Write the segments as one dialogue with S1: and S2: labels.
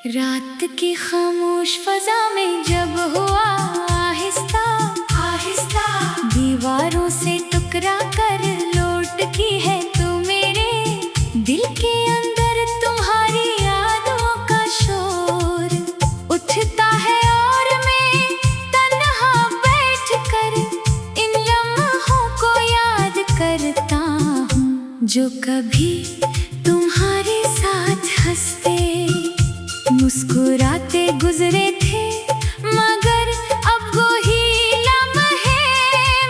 S1: रात की खामोश फजा में जब हुआ आहिस्ता आहिस्ता, दीवारों से टकरा कर लौट की है तू मेरे दिल के अंदर। तुम्हारी यादों का शोर उठता है और मैं तन्हा बैठ कर इन लम्हों को याद करता हूँ जो कभी तुम्हारे साथ हंसते मुस्कुराते गुजरे थे। मगर अब वो ही लम्हे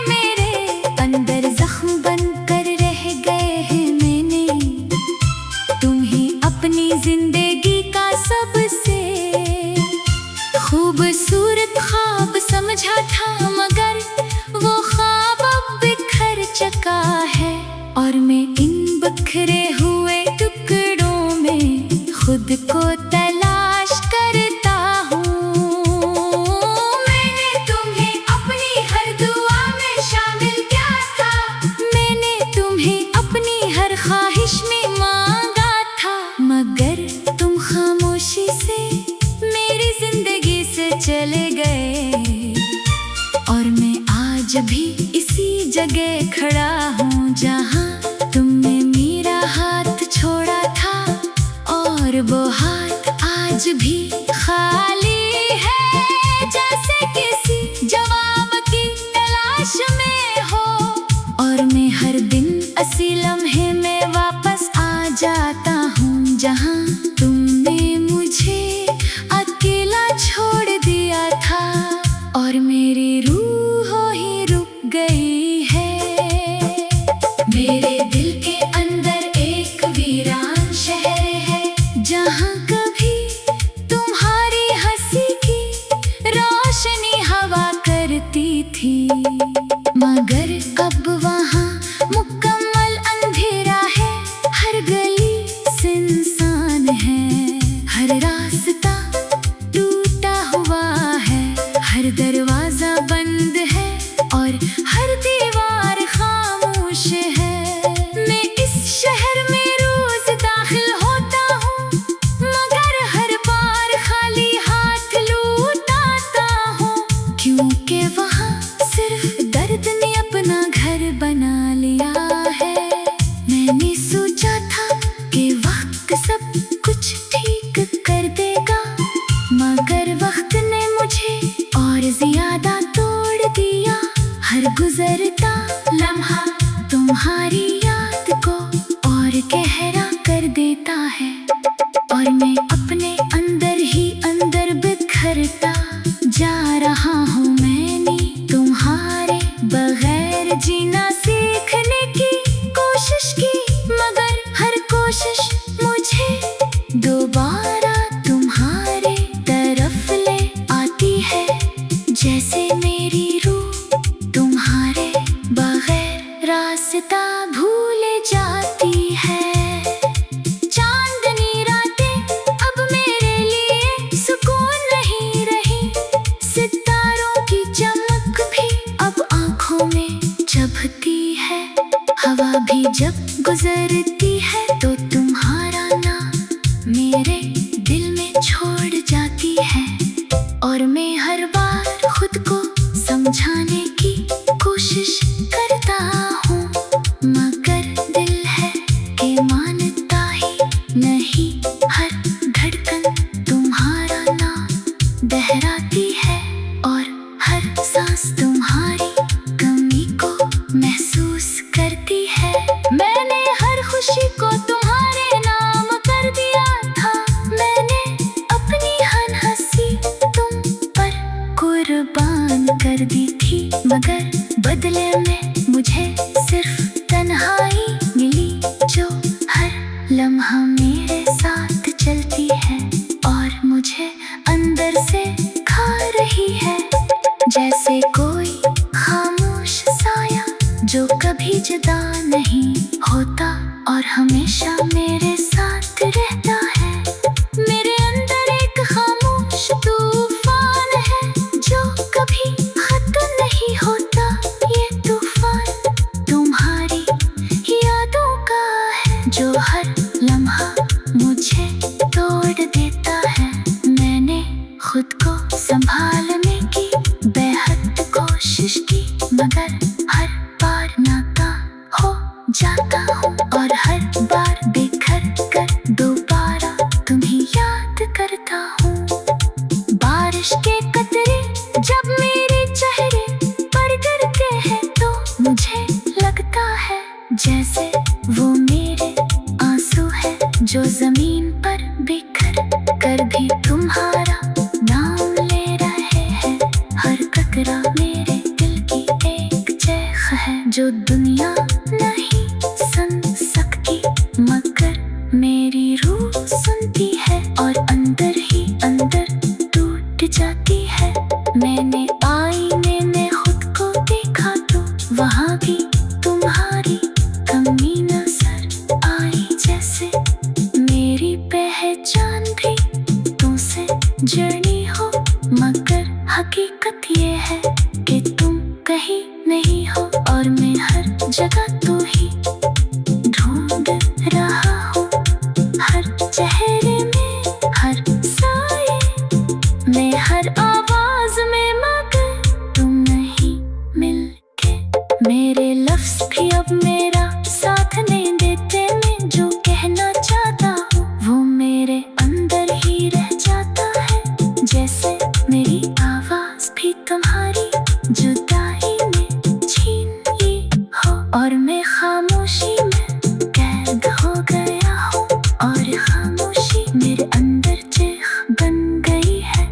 S1: मेरे अंदर जख्म बनकर रह गए हैं। मैंने तुम्हें अपनी जिंदगी का सबसे खूबसूरत ख्वाब समझा था, मगर वो ख्वाब अब बिखर चुका है और मैं इन बिखरे हुए टुकड़ों में खुद को तलाश करता हूँ। मैंने तुम्हें अपनी हर दुआ में शामिल किया था, मैंने तुम्हें अपनी हर ख्वाहिश में मांगा था, मगर तुम खामोशी से मेरी जिंदगी से चले गए और मैं आज भी इसी जगह खड़ा हूँ जहाँ तुमने मेरा हाथ छोड़ा था और वो हाथ आज भी खाली है। जैसे किसी जवाब की तलाश में हो और मैं हर दिन इसी लम्हे में वापस आ जाता हूँ जहाँ तुमने मुझे अकेला छोड़ दिया था और मेरी रूह ही रुक गई है। मेरे दिल के अंदर एक वीरान शहर है जहाँ कभी तुम्हारी हंसी की रोशनी हवा करती थी, मगर अब वहाँ मुकम्मल अंधेरा है। हर गली सुनसान है, हर रास्ता टूटा हुआ है, हर दरवाजा बंद है और हर दीवार खामोश है। मैं इस शहर में रोज दाखिल होता हूँ, मगर हर बार खाली हाथ लौट आता हूँ, क्योंकि वहाँ सिर्फ दर्द ने अपना घर बना लिया है। मैंने सोचा था कि वक्त सब कुछ ठीक कर देगा, मगर वक्त ने मुझे और ज्यादा तोड़ दिया। हर गुजरता लम्हा तुम्हारी याद को और गहरा कर देता है और मैं अपने अंदर ही अंदर बिखरता जा रहा हूँ। मैंने तुम्हारे बगैर जीना सीखने की कोशिश की, मगर हर कोशिश मुझे दोबारा तुम्हारे तरफ ले आती है। जैसे मेरी रूह तुम्हारे बगैर रास्ता भूल जाती है। चांदनी रातें अब मेरे लिए सुकून नहीं रही, सितारों की चमक भी अब आँखों में चुभती है। हवा भी जब गुजरती है तो तुम्हारा नाम मेरे दिल में छोड़ जाती है और मैं हर बार खुद को समझाने की कोशिश करता हूँ, मगर दिल है कि मानता ही नहीं। हर धड़कन तुम्हारा नाम दोहराती है और हर सांस तुम्हारी कमी को महसूस करती है। मैंने हर खुशी को तुम्हारे नाम कर दिया था, मैंने अपनी हर हंसी तुम पर कुर्बान कर दी थी, मगर बदले में मुझे सिर्फ तन्हाई मिली जो हर लम्हा मेरे साथ चलती है और मुझे अंदर से खा रही है। जैसे कोई खामोश साया जो कभी जुदा नहीं होता और हमेशा मेरे साथ रहता है। मेरे अंदर एक खामोश तूफान है जो कभी खत्म नहीं होता। ये तूफान याद करता हूँ। बारिश के कतरे जब मेरे चेहरे पर गिरते हैं तो मुझे लगता है जैसे वो मेरे आंसू है जो जमीन पर बिखर कर भी तुम्हारा नाम ले रहे हैं। हर कतरा मेरे दिल की एक चेख है जो दुनिया नहीं सुन सकती मगर मेरी रूह सुनती है और अंदर ही अंदर टूट जाती है। मैंने आईने में खुद को देखा तो वहाँ भी तुम्हारी कमी नजर आई। जैसे मेरी पहचान भी तुमसे जुड़ी हो मगर हकीकत ये है कि तुम कहीं नहीं हो और मैं हर जगह तो ही ढूंढ रहा हूँ। हर चेहरे में, हर साए में, हर आवाज में मगर तुम नहीं मिलके। मेरे लफ्ज भी अब मेरा साथ नहीं देते। मैं जो कहना चाहता हूँ वो मेरे अंदर ही रह जाता है। जैसे मेरी आवाज भी तुम्हारी जुदाई में छीन ली हो और मैं खामोशी में कैद हो गया हूँ और खामोशी मेरे अंदर चीख बन गई है।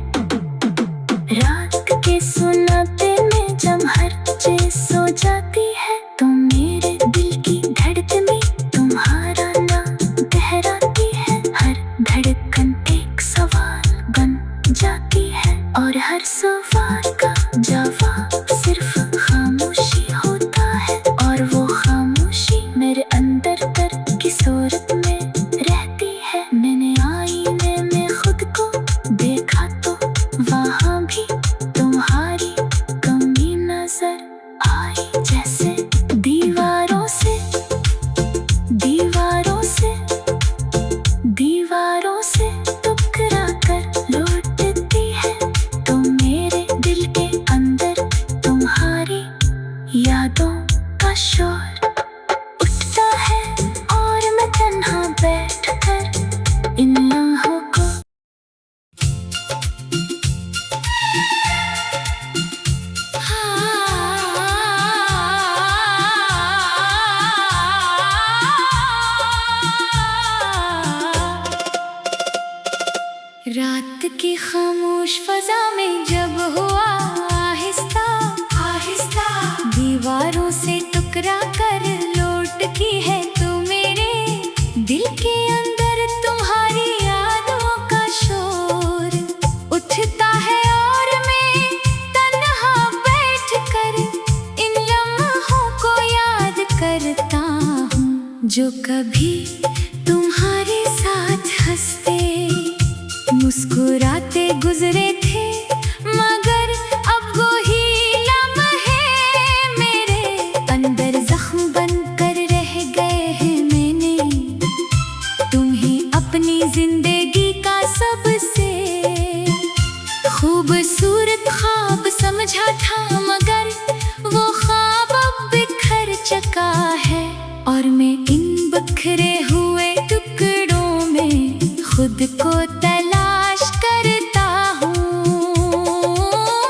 S1: रात के सुनाते में जब हर चीज सो जाती है तो मेरे दिल की धड़कन तुम्हारा नाम दोहराती है। हर धड़कन एक सवाल बन जाती है और हर सवाल का जवाब सिर्फ खामोशी होता है और वो खामोशी मेरे अंदर दर्द की सूरत में रहती है। मैंने आईने में खुद को देखा तो वहाँ भी तुम्हारी कमी नजर आई। जैसे दीवारों से दीवारों से दीवारों से टकरा कर लौटती है तो मेरे दिल के अंदर तुम्हारी यादों का शोर उठता है और मैं तन्हा बैठकर इन लम्हों को रात की खामोश फजा में जब हुआ आहिस्ता आहिस्ता दीवारों से टकरा कर लौट की है तो मेरे दिल के अंदर तुम्हारी यादों का शोर उठता है और मैं तन्हा बैठकर इन लम्हों को याद करता हूँ जो कभी तुम्हारे साथ हंसते मुस्कुराते गुजरे थे मगर अब वो ही लम्हे मेरे अंदर जख्म बन कर रह गए हैं। मैंने तुम्हें अपनी जिंदगी का सबसे खूबसूरत ख्वाब समझा था मगर वो ख्वाब अब बिखर चुका है और मैं इन बिखरे हुए टुकड़ों में खुद को तलाश करता हूँ।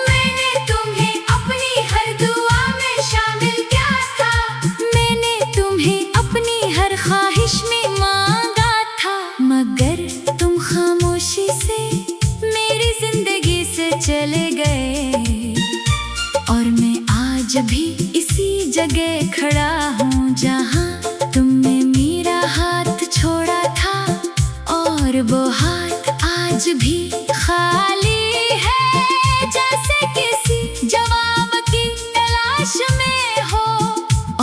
S1: मैंने तुम्हें अपनी हर दुआ में शामिल किया था। मैंने तुम्हें अपनी हर ख्वाहिश में मांगा था मगर तुम खामोशी से मेरी जिंदगी से चले गए और मैं आज भी इसी जगह खड़ा हूँ जहाँ तुमने मेरा हाथ छोड़ा था और वो हाथ आज भी खाली है। जैसे किसी जवाब की तलाश में हो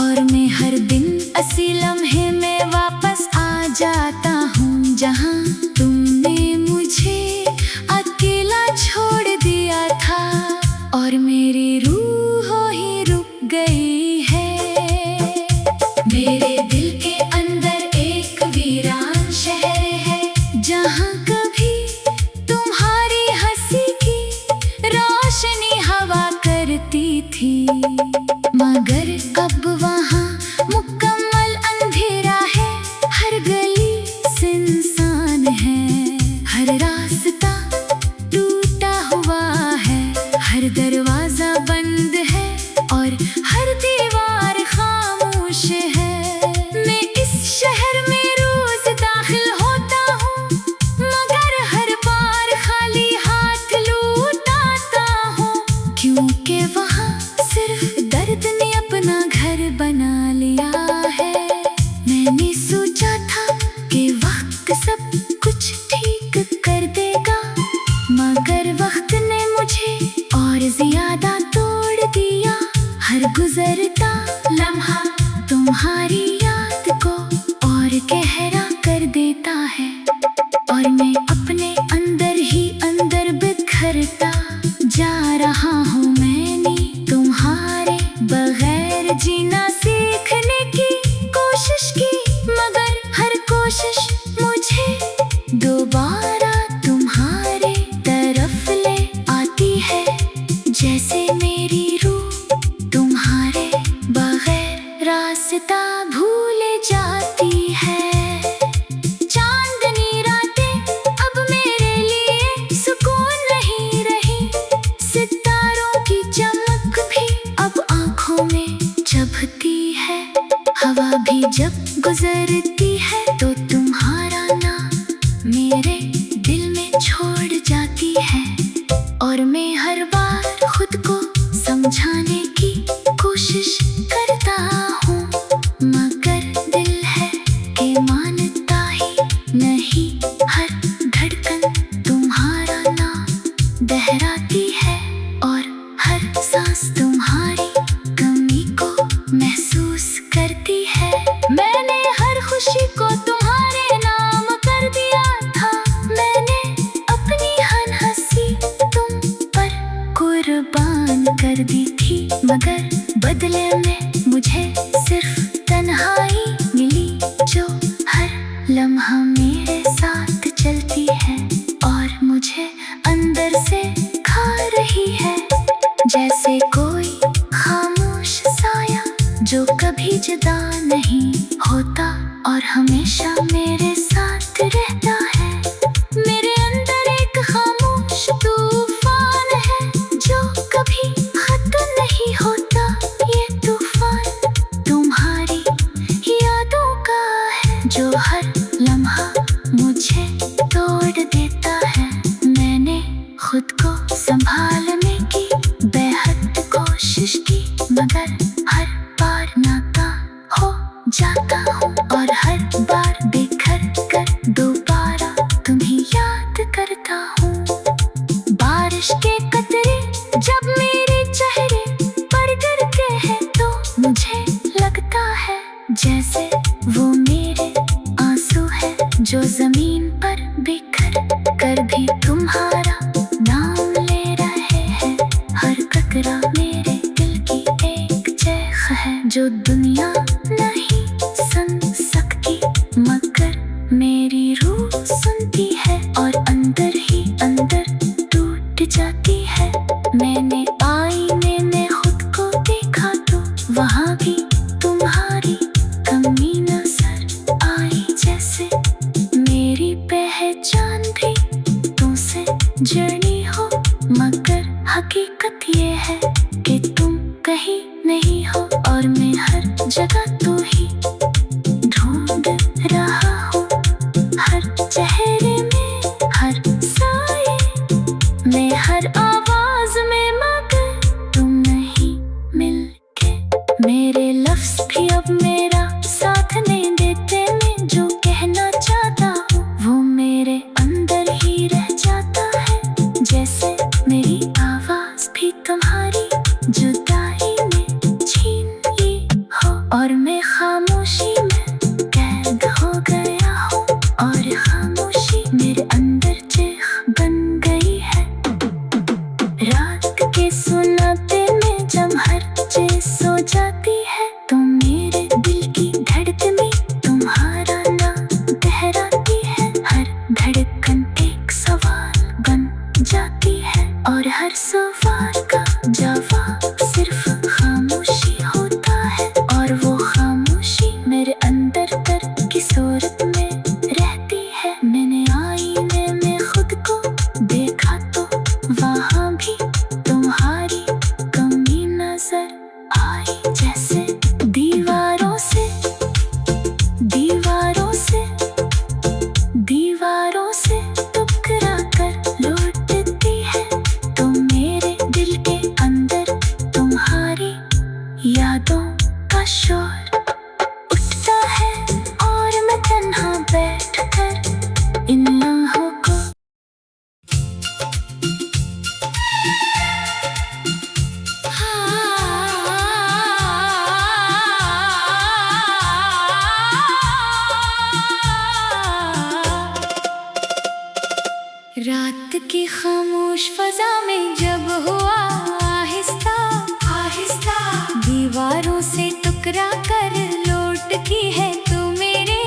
S1: और मैं हर दिन इसी लम्हे में वापस आ जाता हूँ जहाँ तुमने मुझे अकेला छोड़ दिया था और मेरी रूह ही रुक गई है। मेरे दिल के अंदर एक वीरान शहर है जहाँ कभी तुम्हारी रास्ता टूटा हुआ है, हर दरवाजा बंद है और हर दीवार खामोश है। मैं इस शहर में रोज दाखिल होता हूँ, मगर हर बार खाली हाथ लौट आता हूँ, क्योंकि वहाँ सिर्फ दर्द ने अपना घर बना लिया है। मैंने सोचा था कि वक्त सब कुछ ठीक कर देगा, मगर वक्त ने मुझे और ज्यादा तोड़ दिया। हर गुजरता लम्हा तुम्हारी याद को और गहरा कर देता है, और मैं अपने अंदर ही अंदर बिखरता जा रहा हूँ। मैंने तुम्हारे बगैर जीना सीखने की कोशिश की, मगर हर कोशिश मुझे दोबारा तुम्हारे तरफ ले आती है, जैसे मेरी रूह तुम्हारे बगैर रास्ता भूल जाती है। चांदनी रातें अब मेरे लिए सुकून नहीं रही, सितारों की चमक भी अब आंखों में चुभती है। हवा भी जब गुजरती है तो तुम्हारा नाम मेरे दिल में छोड़ जाती है, और मैं हर बार खुद को समझाने की कोशिश करता हूँ, मगर दिल है कि मानता ही नहीं। हर धड़कन तुम्हारा नाम दोहराती है, और हर सांस तुम्हारी कमी को महसूस करती है। मैंने हर खुशी को तुम्हारे नाम कर दिया था, मैंने अपनी हर हंसी तुम पर कुर्बान कर दी थी, मगर बदले में मुझे सिर्फ तन्हाई मिली, जो हर लम्हा मेरे साथ चलती है और मुझे अंदर से खा रही है। जैसे कोई खामोश साया जो कभी जुदा नहीं होता और हमेशा मेरे साथ रहता है। मेरे अंदर एक खामोश तूफान है जो कभी खत्म नहीं होता। ये तूफान तुम्हारी यादों का है, जो हर लम्हा मुझे तोड़ देता है। मैंने खुद को संभालने की बेहद कोशिश की, मगर हर बार नाकाम हो जाता हूँ, और हर बार बिखर कर दोबारा तुम्हें याद करता हूँ। बारिश के कतरे जब मेरे चेहरे पर गिरते हैं तो मुझे लगता है जैसे वो मेरे आंसू है जो जमीन पर बिखर कर भी तुम्हारा नाम ले रहे हैं। हर कतरा मेरे दिल की एक चीख है जो दुनिया नहीं सुन सकती, मगर मेरी रूह सुनती है और अंदर ही अंदर टूट जाती है। मैंने आईने में खुद को देखा तो वहाँ भी तुम्हारी कमी नजर आई, जैसे मेरी पहचान भी तुमसे जुड़ी हो, मगर हकीकत ये है कि तुम कहीं नहीं हो और मैं हर जगह तू ही ढूंढ रहा हूँ। हर चेहरे में, हर साए में, हर आवाज में, मगर तुम नहीं मिलके। मेरे लफ्ज भी अब मेरा साथ नहीं देते, मैं जो कहना चाहता हूँ वो मेरे अंदर ही रह जाता है, जैसे मेरी आवाज भी तुम्हारी जुदाई में छीन ली हो। और मैं खामोशी में कैद हो गया हूँ, और खामोशी मेरे अंदर चीख बन गई है। रात के सुनाते में जब हर चीज सो जाती है तो मेरे दिल की धड़कने तुम्हारा नाम दोहराती है। हर धड़कन एक सवाल बन जाती है, और हर सवाल का जवाब सिर्फ खामोशी होता है, और वो खामोशी मेरे अंदर दर्द की सूरत में रहती है। मैंने आईने में खुद को रात की खामोश फजा में जब हुआ आहिस्ता आहिस्ता, दीवारों से टकरा कर लौट की है तू मेरे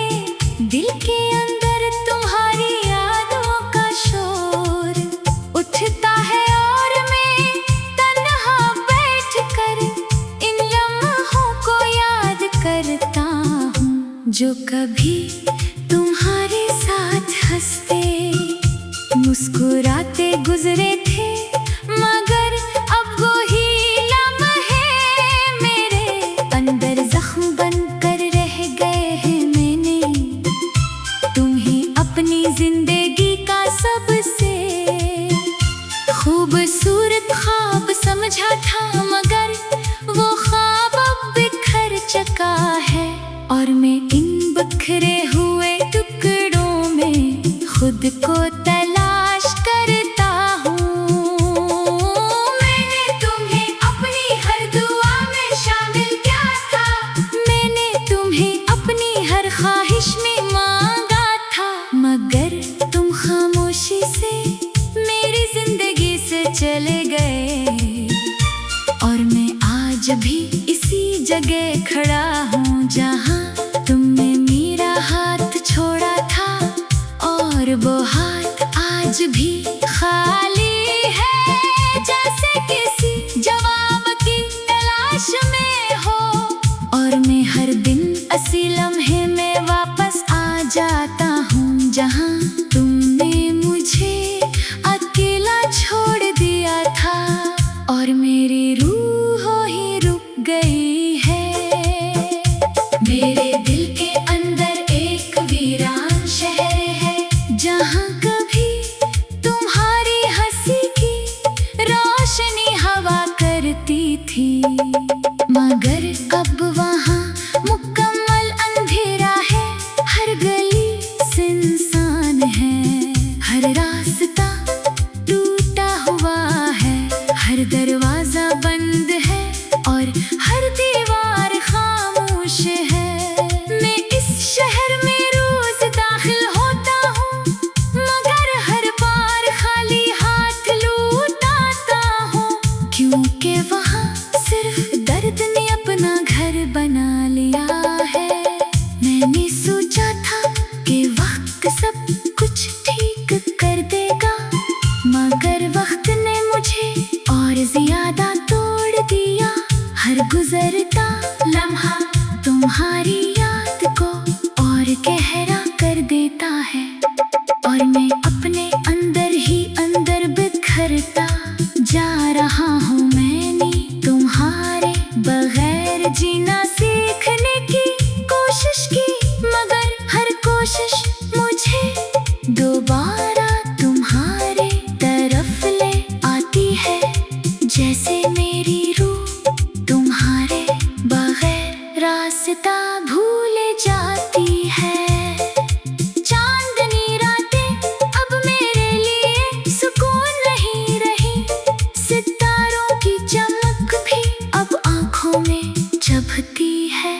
S1: दिल के अंदर। तुम्हारी यादों का शोर उठता है और मैं तन्हा बैठ कर इन लम्हों को याद करता हूँ, जो कभी तुम्हारे साथ हंसते मुस्कुराते गुजरे थे। मगर अब वो ही लम्हे मेरे अंदर जख्म बनकर रह गए हैं। मैंने तुम्हें अपनी जिंदगी का सबसे खूबसूरत ख्वाब समझा था, मगर वो ख्वाब अब बिखर चुका है। और मैं इन बिखरे हुए टुकड़ों में खुद को तलाश करता हूँ। मैंने तुम्हें अपनी हर दुआ में शामिल किया था, मैंने तुम्हें अपनी हर ख्वाहिश में मांगा था, मगर तुम खामोशी से मेरी जिंदगी से चले गए। और मैं आज भी इसी जगह खड़ा हूँ जहाँ तुमने मेरा हाथ छोड़ा था, और वो हाथ आज भी खाली है, जैसे किसी जवाब की तलाश में हो। और मैं हर दिन इसी लम्हे में वापस आ जाता हूँ जहाँ तुमने मुझे अकेला छोड़ दिया था, और मेरी रूह ही रुक गई है। मेरे दिल के अंदर एक वीरान शहर है, जहाँ कभी तुम्हारी हंसी की रोशनी हवा करती थी, मगर अब वहाँ मुकम्मल अंधेरा है। हर गली सुनसान है, हर रास्ता टूटा हुआ है, हर दरवाजा बंद है और हर दीवार खामोश है। मैं इस शहर में रोज दाखिल होता हूँ, मगर हर बार खाली हाथ लौट आता हूँ, क्योंकि वहाँ सिर्फ दर्द ने अपना घर बना लिया है। मैंने सोचा था कि वक्त सब कुछ ठीक कर देगा, मगर वक्त ने मुझे और ज्यादा तोड़ दिया। हर गुजरता लम्हा तुम्हारी याद को और गहरा कर देता है, और मैं अपने अंदर ही अंदर बिखरता जा रहा हूँ। मैंने तुम्हारे बगैर जीना सीखने की कोशिश की, मगर हर कोशिश मुझे दोबारा तुम्हारे तरफ ले आती है, जैसे मेरी रूह तुम्हारे बगैर रास्ता भूल जाती है। चांदनी रातें अब मेरे लिए सुकून नहीं रही, सितारों की चमक भी अब आँखों में चुभती है।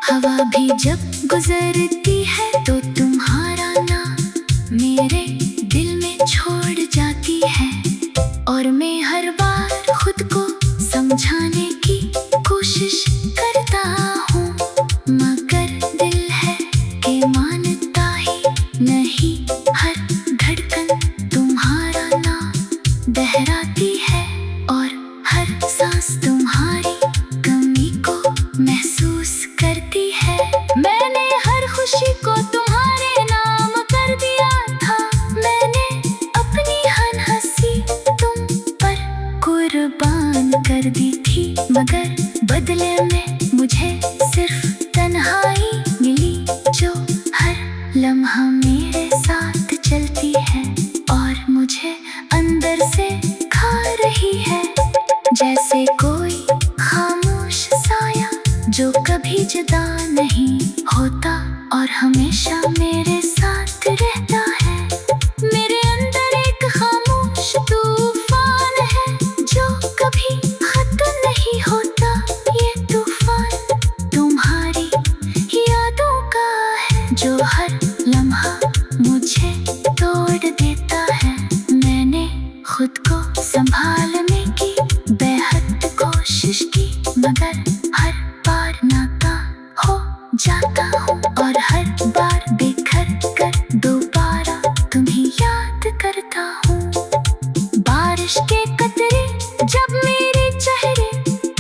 S1: हवा भी जब गुजरती है तो तुम्हारा नाम मेरे दिल में छोड़ जाती है, और मैं हर बार खुद को समझाने की कोशिश करता हूँ, मगर दिल है कि मानता ही नहीं। हर धड़कन तुम्हारा नाम दोहराती है, और हर सांस तुम्हारी कमी को महसूस करती है। मैंने हर खुशी को तुम्हारे नाम कर दिया था, मैंने अपनी हर हंसी तुम पर कुर्बान कर दी थी, मगर बदले में मुझे सिर्फ तन्हाई मिली, जो हर लम्हा मेरे साथ चलती है और मुझे अंदर से खा रही है। जैसे कोई खामोश साया जो कभी जुदा नहीं होता और हमेशा मेरे साथ रहता है। मेरे अंदर एक खामोश तूफान है जो कभी खत्म नहीं होता। ये तूफान तुम्हारी यादों का है जो हर लम्हा मुझे तोड़ देता है। खुद को संभालने की बेहद कोशिश की, मगर हर बार नाकाम हो जाता हूँ और हर बार बिखर कर दोबारा तुम्हें याद करता हूँ। बारिश के कतरे जब मेरे चेहरे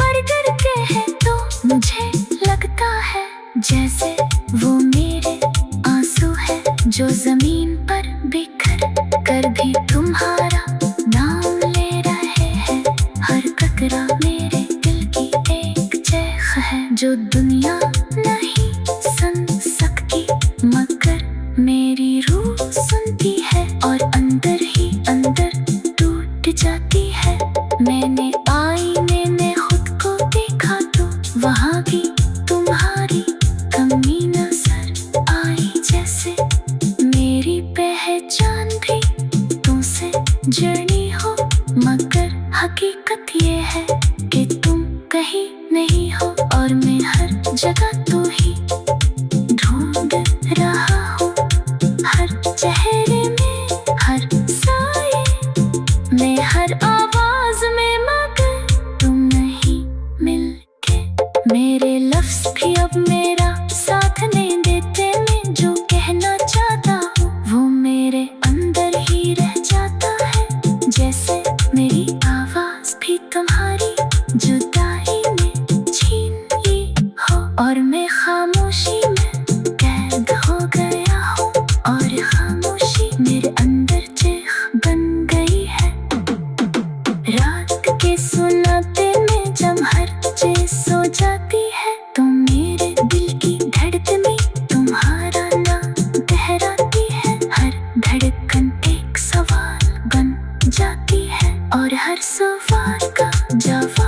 S1: पर गिरते हैं तो मुझे लगता है जैसे वो मेरे आंसू है जो जमीन पर बिखर कर भी तुम्हारा नाम ले रहे हैं। हर कतरा मेरे दिल की एक चीख है जो दुनिया नहीं सुन सकती, मगर मेरी रूह सुनती है और अंदर ही अंदर टूट जाती है। मैंने आईने में खुद को देखा तो वहाँ भी तुम्हारी कमी नजर आई, जैसे मेरी पहचान भी तुमसे जुड़ी हो, मगर हकीकत ये है कि तुम कहीं नहीं हो और मैं हर जगह तो ही ढूंढ रहा हूँ। हर चेहरे में, हर साए में, हर आवाज में, मगर तुम नहीं मिलके। मेरे लफ्ज भी अब मेरा साथ नहीं देते, मैं जो कहना चाहता हूँ वो मेरे अंदर ही रह जाता है, जैसे मेरी आवाज भी तुम्हारी जुदाई में छीन ली हो और मैं खामोशी में कैद हो गया हूँ और खामोशी मेरे अंदर चीख बन गई है। रात के सुनाते में जब हर चीज सो जाती है तो मेरे दिल की धड़कने तुम्हारा नाम दोहराती है। हर धड़कन एक सवाल बन जाती है और हर सवाल का जवाब